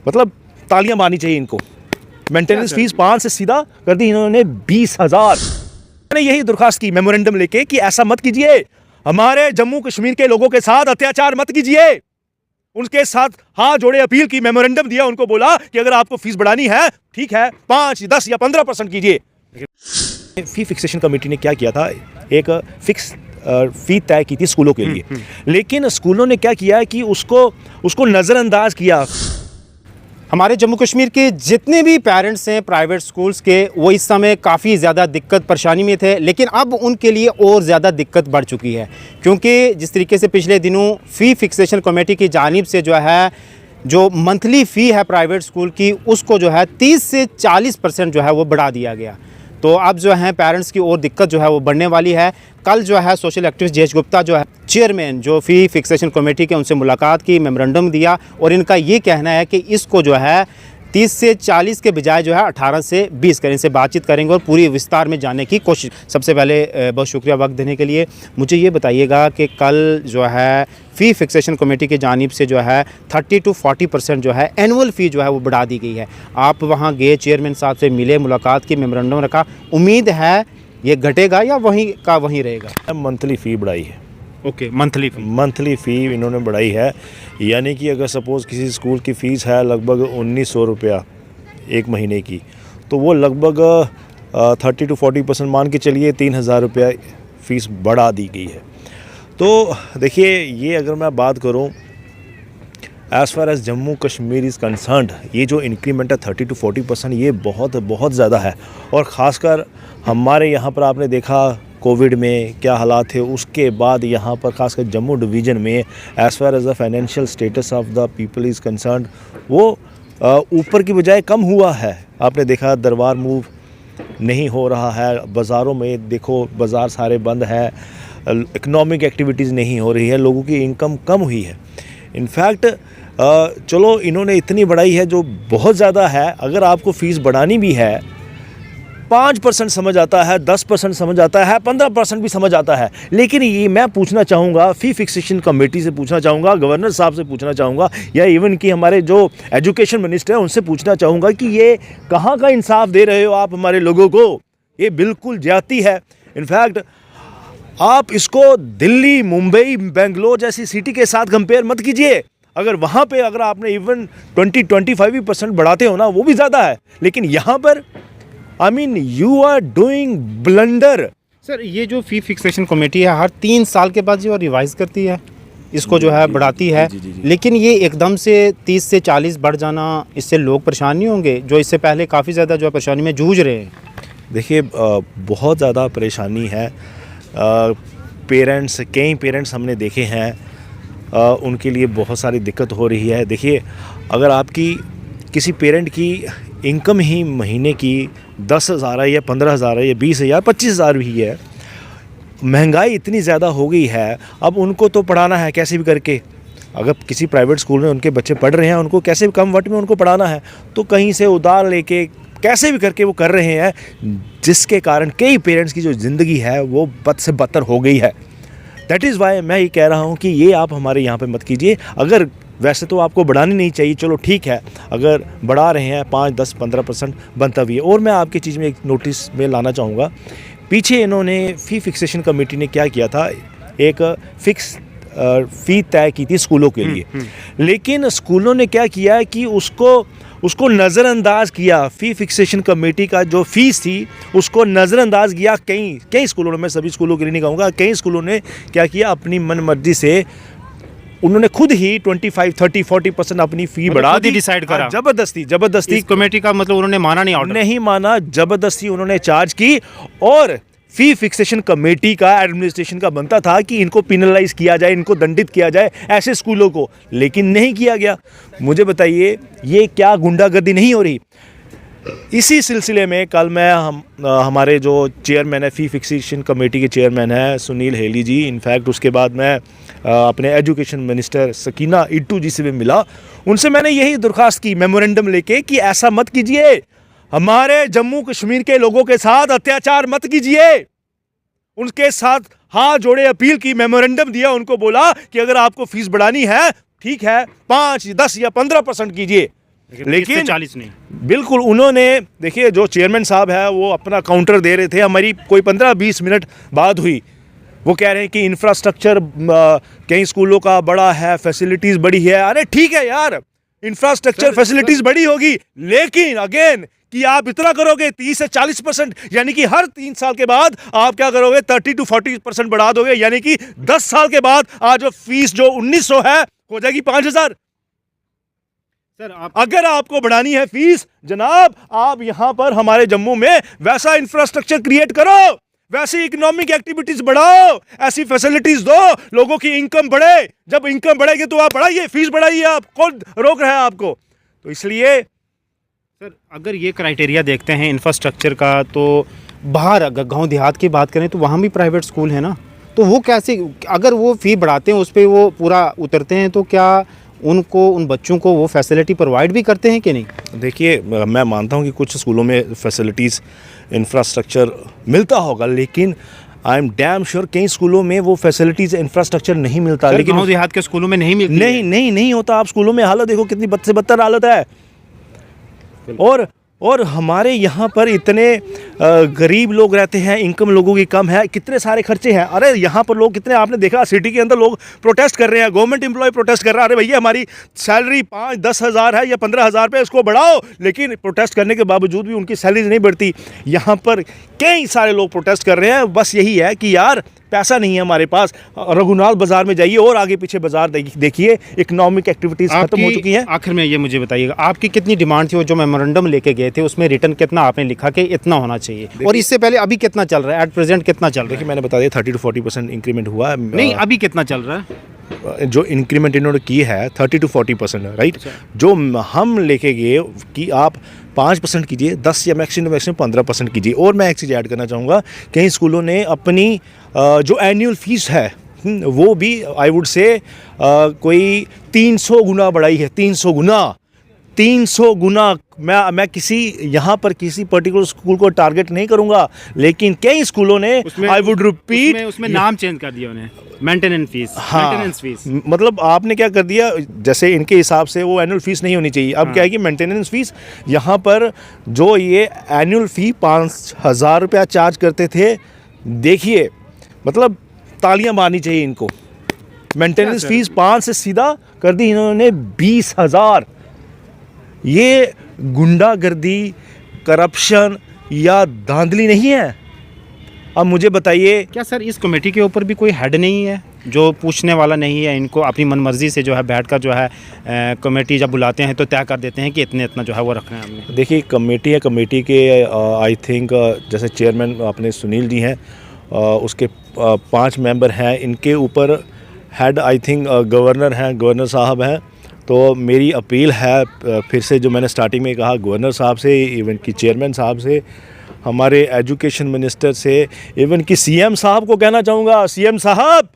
मतलब तालियां मारनी चाहिए इनको। मेंटेनेंस फीस 5 से सीधा कर दी इन्होंने 20,000। मैंने यही दरखास्त की मेमोरेंडम लेके कि ऐसा मत कीजिए, हमारे जम्मू कश्मीर के लोगों के साथ अत्याचार मत कीजिए। उनके साथ हाथ जोड़े अपील की, मेमोरेंडम दिया, उनको बोला कि अगर आपको फीस बढ़ानी है ठीक है 5, 10 या 15% कीजिए। फी फिक्सेशन कमेटी ने क्या किया था, एक फिक्स फी तय की थी स्कूलों के लिए, लेकिन स्कूलों ने क्या किया कि उसको नज़रअंदाज किया। हमारे जम्मू कश्मीर के जितने भी पेरेंट्स हैं प्राइवेट स्कूल्स के, वो इस समय काफ़ी ज़्यादा दिक्कत परेशानी में थे, लेकिन अब उनके लिए और ज़्यादा दिक्कत बढ़ चुकी है, क्योंकि जिस तरीके से पिछले दिनों फ़ी फिक्सेशन कमेटी की जानिब से जो मंथली फ़ी है प्राइवेट स्कूल की, उसको 30 से 40% वो बढ़ा दिया गया। तो अब पेरेंट्स की और दिक्कत वो बढ़ने वाली है। कल social activist Jayesh Gupta chairman fee fixation committee के, उनसे मुलाकात की, मेमोरेंडम दिया, और इनका ये कहना है कि इसको 30 से 40 के बजाय 18 से 20 करें। इनसे बातचीत करेंगे और पूरी विस्तार में जानने की कोशिश। सबसे पहले बहुत शुक्रिया वक्त देने के लिए। मुझे ये बताइएगा कि कल फ़ी फिक्सेशन कमेटी की जानिब से 30 to 40% एनुअल फ़ी वो बढ़ा दी गई है। आप वहाँ गए, चेयरमैन साहब से मिले, मुलाकात की, मेमोरेंडम रखा, उम्मीद है ये घटेगा या वहीं का वहीं रहेगा? मंथली फ़ी बढ़ाई है। ओके, मंथली फ़ी इन्होंने बढ़ाई है, यानी कि अगर सपोज़ किसी स्कूल की फ़ीस है लगभग 1900 रुपया एक महीने की, तो वो लगभग 30 to 40% मान के चलिए 3000 रुपया फ़ीस बढ़ा दी गई है। तो देखिए, ये अगर मैं बात करूं as far as Jammu Kashmir is concerned, ये जो इंक्रीमेंट है 30 to 40%, ये बहुत ज़्यादा है। और ख़ासकर हमारे यहाँ पर आपने देखा कोविड में क्या हालात थे, उसके बाद यहाँ पर खासकर जम्मू डिवीज़न में as far as the financial status of the people is concerned, वो ऊपर की बजाय कम हुआ है। आपने देखा दरबार मूव नहीं हो रहा है, बाज़ारों में देखो बाज़ार सारे बंद है, इकनॉमिक एक्टिविटीज़ नहीं हो रही है, लोगों की इनकम कम हुई है। इनफैक्ट चलो इन्होंने इतनी बढ़ाई है जो बहुत ज़्यादा है। अगर आपको फ़ीस बढ़ानी भी है 5% समझ आता है, 10% समझ आता है, 15% भी समझ आता है, लेकिन ये मैं पूछना चाहूँगा, फ़ी फिक्सेशन कमेटी से पूछना चाहूँगा, गवर्नर साहब से पूछना चाहूँगा, या इवन कि हमारे जो एजुकेशन मिनिस्टर हैं उनसे पूछना चाहूँगा कि ये कहाँ का इंसाफ दे रहे हो आप हमारे लोगों को? ये बिल्कुल ज्यादती है। इनफैक्ट आप इसको दिल्ली, मुंबई, बेंगलोर जैसी सिटी के साथ कंपेयर मत कीजिए। अगर वहाँ पे अगर आपने इवन 20-25% बढ़ाते हो ना, वो भी ज़्यादा है, लेकिन यहाँ पर I mean you are doing blunder. Sir, ये जो फ़ी फिक्सेशन कमेटी है हर 3 साल के बाद रिवाइज़ करती है, इसको बढ़ाती है, लेकिन ये एकदम से 30 से 40 बढ़ जाना, इससे लोग परेशान नहीं होंगे जो इससे पहले काफ़ी ज़्यादा परेशानी में जूझ रहे हैं? देखिए, बहुत ज़्यादा परेशानी है। कई पेरेंट्स हमने देखे हैं, उनके लिए बहुत सारी दिक्कत हो रही है। देखिए, अगर आपकी किसी पेरेंट की इनकम ही महीने की 10,000 है या 15,000 है या 20,000, 25,000 भी है, महंगाई इतनी ज़्यादा हो गई है, अब उनको तो पढ़ाना है कैसे भी करके। अगर किसी प्राइवेट स्कूल में उनके बच्चे पढ़ रहे हैं, उनको कैसे भी कम वक्त में उनको पढ़ाना है, तो कहीं से उधार लेके कैसे भी करके वो कर रहे हैं, जिसके कारण कई पेरेंट्स की जो ज़िंदगी है वो बद से बदतर हो गई है। दैट इज़ वाई मैं ये कह रहा हूँ कि ये आप हमारे यहाँ पे मत कीजिए। अगर वैसे तो आपको बढ़ानी नहीं चाहिए, चलो ठीक है, अगर बढ़ा रहे हैं 5, 10, 15% बनता भी है। और मैं आपकी चीज़ में एक नोटिस में लाना चाहूँगा, पीछे इन्होंने फ़ी फिक्सेशन कमेटी ने क्या किया था, एक फ़िक्स फ़ी तय की थी स्कूलों के लिए, लेकिन स्कूलों ने क्या किया कि उसको नज़रअंदाज किया। फ़ी फिक्सेशन कमेटी का जो फ़ीस थी उसको नज़रअंदाज किया कई स्कूलों ने, मैं सभी स्कूलों के लिए नहीं कहूँगा, कई स्कूलों ने क्या किया, अपनी मनमर्जी से उन्होंने खुद ही 25, 30, 40% अपनी फ़ी बढ़ा दी, डिसाइड करा। जबरदस्ती कमेटी का मतलब उन्होंने माना नहीं, ऑर्डर नहीं माना, ज़बरदस्ती उन्होंने चार्ज की। और फ़ी फिक्सेशन कमेटी का एडमिनिस्ट्रेशन का बनता था कि इनको पिनलाइज किया जाए, इनको दंडित किया जाए ऐसे स्कूलों को, लेकिन नहीं किया गया। मुझे बताइए, ये क्या गुंडागर्दी नहीं हो रही? इसी सिलसिले में कल मैं हमारे जो चेयरमैन है, फ़ी फिक्सेशन कमेटी के चेयरमैन है सुनील हेली जी, इनफैक्ट उसके बाद मैं अपने एजुकेशन मिनिस्टर सकीना इट्टू जी से भी मिला। उनसे मैंने यही दरख्वास्त की मेमोरेंडम लेके कि ऐसा मत कीजिए, हमारे जम्मू कश्मीर के लोगों के साथ अत्याचार मत कीजिए। उनके साथ हाथ जोड़े अपील की, मेमोरेंडम दिया, उनको बोला कि अगर आपको फीस बढ़ानी है ठीक है 5, 10 या 15% कीजिए। लेकिन 40 नहीं। बिल्कुल उन्होंने, देखिए जो चेयरमैन साहब है वो अपना काउंटर दे रहे थे, हमारी कोई 15-20 मिनट बाद हुई। वो कह रहे हैं कि इंफ्रास्ट्रक्चर कई स्कूलों का बड़ा है, फैसिलिटीज़ बड़ी है। अरे ठीक है यार, इंफ्रास्ट्रक्चर फैसिलिटीज़ बड़ी होगी, लेकिन अगेन कि आप इतना करोगे 30 से 40%, यानी कि हर 3 साल के बाद आप क्या करोगे 30 to 40% बढ़ा दोगे, यानी कि 10 साल के बाद आज जो फीस जो 1900 है हो जाएगी 5000। सर अगर आपको बढ़ानी है फीस जनाब, आप यहां पर हमारे जम्मू में वैसा इंफ्रास्ट्रक्चर क्रिएट करो, वैसी इकोनॉमिक एक्टिविटीज बढ़ाओ, ऐसी फैसिलिटीज दो, लोगों की इनकम बढ़े। जब इनकम बढ़ेगी तो आप बढ़ाइए, फीस बढ़ाइए, आप कौन रोक रहा है आपको? तो इसलिए सर अगर ये क्राइटेरिया देखते हैं इंफ्रास्ट्रक्चर का, तो बाहर अगर गांव देहात की बात करें तो वहाँ भी प्राइवेट स्कूल है ना, तो वो कैसे, अगर वो फ़ी बढ़ाते हैं उस पर वो पूरा उतरते हैं, तो क्या उनको, उन बच्चों को वो फैसिलिटी प्रोवाइड भी करते हैं कि नहीं? देखिए, मैं मानता हूं कि कुछ स्कूलों में फैसिलिटीज़, इंफ्रास्ट्रक्चर मिलता होगा, लेकिन आई एम डैम श्योर कई स्कूलों में वो फैसिलिटीज़, इंफ्रास्ट्रक्चर नहीं मिलता। लेकिन गांव देहात के स्कूलों में नहीं मिलती नहीं होता। आप स्कूलों में हालत देखो, कितनी बद से बदतर हालत है। और हमारे यहाँ पर इतने गरीब लोग रहते हैं, इनकम लोगों की कम है, कितने सारे खर्चे हैं। अरे यहाँ पर लोग कितने, आपने देखा सिटी के अंदर लोग प्रोटेस्ट कर रहे हैं, गवर्नमेंट एम्प्लॉय प्रोटेस्ट कर रहा है, अरे भैया हमारी सैलरी 5-10 हज़ार है या 15,000 पे, इसको बढ़ाओ। लेकिन प्रोटेस्ट करने के बावजूद भी उनकी सैलरी नहीं बढ़ती। यहाँ पर कई सारे लोग प्रोटेस्ट कर रहे हैं, बस यही है कि यार पैसा नहीं है हमारे पास। रघुनाथ बाजार में जाइए और आगे पीछे बाजार देखिए, इकोनॉमिक एक्टिविटीज खत्म हो चुकी हैं। आखिर में ये मुझे बताइएगा, आपकी कितनी डिमांड थी? वो जो मेमोरेंडम लेके गए थे उसमें रिटर्न कितना आपने लिखा कि इतना होना चाहिए, और इससे पहले अभी कितना चल रहा है? एट प्रेजेंट कितना चल रहा है? देखिए, मैंने बता दिया 30 to 40% इंक्रीमेंट हुआ है। नहीं, अभी कितना चल रहा है? जो इंक्रीमेंट इन्होंने की है 30 to 40% है, राइट। जो हम लेके गए कि आप 5% कीजिए, 10 या मैक्सिमम 15% कीजिए। और मैं एक चीज़ ऐड करना चाहूँगा, कई स्कूलों ने अपनी जो एनुअल फीस है वो भी आई वुड से कोई 300 गुना बढ़ाई है। 300 गुना। मैं किसी यहाँ पर किसी पर्टिकुलर स्कूल को टारगेट नहीं करूँगा, लेकिन कई स्कूलों ने आई वुड रिपीट, उसमें नाम चेंज कर दिया उन्हें, मेंटेनेंस फीस। हाँ, मेंटेनेंस फीस मतलब आपने क्या कर दिया, जैसे इनके हिसाब से वो एनुअल फीस नहीं होनी चाहिए, अब क्या है कि मेंटेनेंस फीस। यहाँ पर जो ये एनुअल फ़ी 5,000 रुपया चार्ज करते थे, देखिए मतलब तालियां मारनी चाहिए इनको। मेंटेनेंस फीस 5 से सीधा कर दी इन्होंने 20,000। ये गुंडागर्दी, करप्शन या धांधली नहीं है? अब मुझे बताइए, क्या सर इस कमेटी के ऊपर भी कोई हेड नहीं है जो पूछने वाला नहीं है? इनको अपनी मनमर्जी से जो है बैठकर जो है कमेटी जब बुलाते हैं तो तय कर देते हैं कि इतना जो है वो रखना है हमने। देखिए कमेटी है, कमेटी के आई थिंक जैसे चेयरमैन अपने सुनील जी हैं, उसके 5 मेंबर हैं, इनके ऊपर हेड आई थिंक गवर्नर हैं, गवर्नर साहब हैं। तो मेरी अपील है फिर से, जो मैंने स्टार्टिंग में कहा, गवर्नर साहब से, इवन कि चेयरमैन साहब से, हमारे एजुकेशन मिनिस्टर से, इवन कि सीएम साहब को कहना चाहूँगा, सीएम साहब,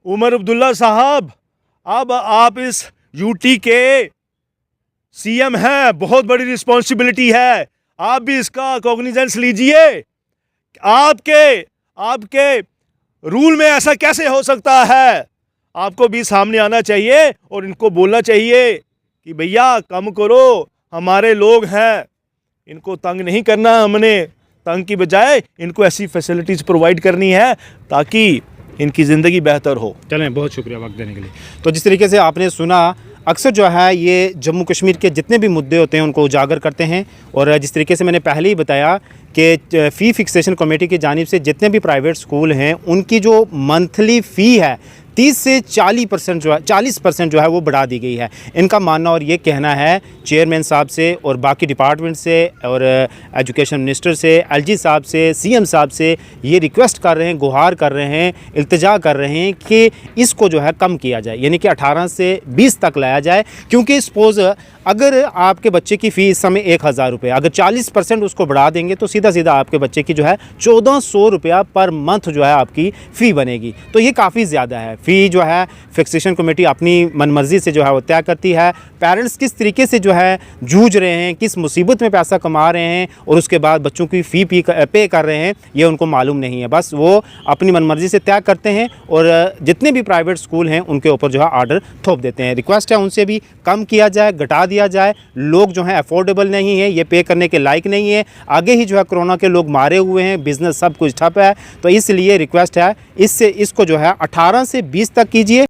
उमर अब्दुल्ला साहब, अब आप इस यूटी के सीएम हैं, बहुत बड़ी रिस्पॉन्सिबिलिटी है, आप भी इसका कॉग्निजेंस लीजिए। आपके रूल में ऐसा कैसे हो सकता है? आपको भी सामने आना चाहिए और इनको बोलना चाहिए कि भैया कम करो, हमारे लोग हैं, इनको तंग नहीं करना, हमने तंग की बजाय इनको ऐसी फैसिलिटीज़ प्रोवाइड करनी है ताकि इनकी ज़िंदगी बेहतर हो। चलें, बहुत शुक्रिया वक्त देने के लिए। तो जिस तरीके से आपने सुना, अक्सर जो है ये जम्मू कश्मीर के जितने भी मुद्दे होते हैं उनको उजागर करते हैं, और जिस तरीके से मैंने पहले ही बताया कि फ़ी फिक्सेशन कमेटी की जानिब से जितने भी प्राइवेट स्कूल हैं उनकी जो मंथली फ़ी है 30 से 40% जो है वो बढ़ा दी गई है। इनका मानना और ये कहना है चेयरमैन साहब से और बाकी डिपार्टमेंट से और एजुकेशन मिनिस्टर से, एलजी साहब से, सीएम साहब से ये रिक्वेस्ट कर रहे हैं, गुहार कर रहे हैं, इल्तिजा कर रहे हैं कि इसको जो है कम किया जाए, यानी कि 18 से 20 तक लाया जाए। क्योंकि सपोज़ अगर आपके बच्चे की फ़ीस समय 1,000 रुपये, अगर 40% उसको बढ़ा देंगे तो सीधा सीधा आपके बच्चे की जो है 1,400 रुपया पर मंथ जो है आपकी फ़ी बनेगी। तो ये काफ़ी ज़्यादा है। फ़ी जो है फिक्सेशन कमेटी अपनी मनमर्जी से जो है वो तय करती है। पेरेंट्स किस तरीके से जो है जूझ रहे हैं, किस मुसीबत में पैसा कमा रहे हैं और उसके बाद बच्चों की फ़ी पे कर रहे हैं, ये उनको मालूम नहीं है। बस वो अपनी मनमर्जी से तय करते हैं और जितने भी प्राइवेट स्कूल हैं उनके ऊपर जो है आर्डर थोप देते हैं। रिक्वेस्ट है उनसे भी कम किया जाए, घटा दिया जाए। लोग जो हैं अफोर्डेबल नहीं है, ये पे करने के लायक नहीं है। आगे ही जो है कोरोना के लोग मारे हुए हैं, बिजनेस सब कुछ ठप है। तो इसलिए रिक्वेस्ट है इसको जो है 18 से 20 तक कीजिए।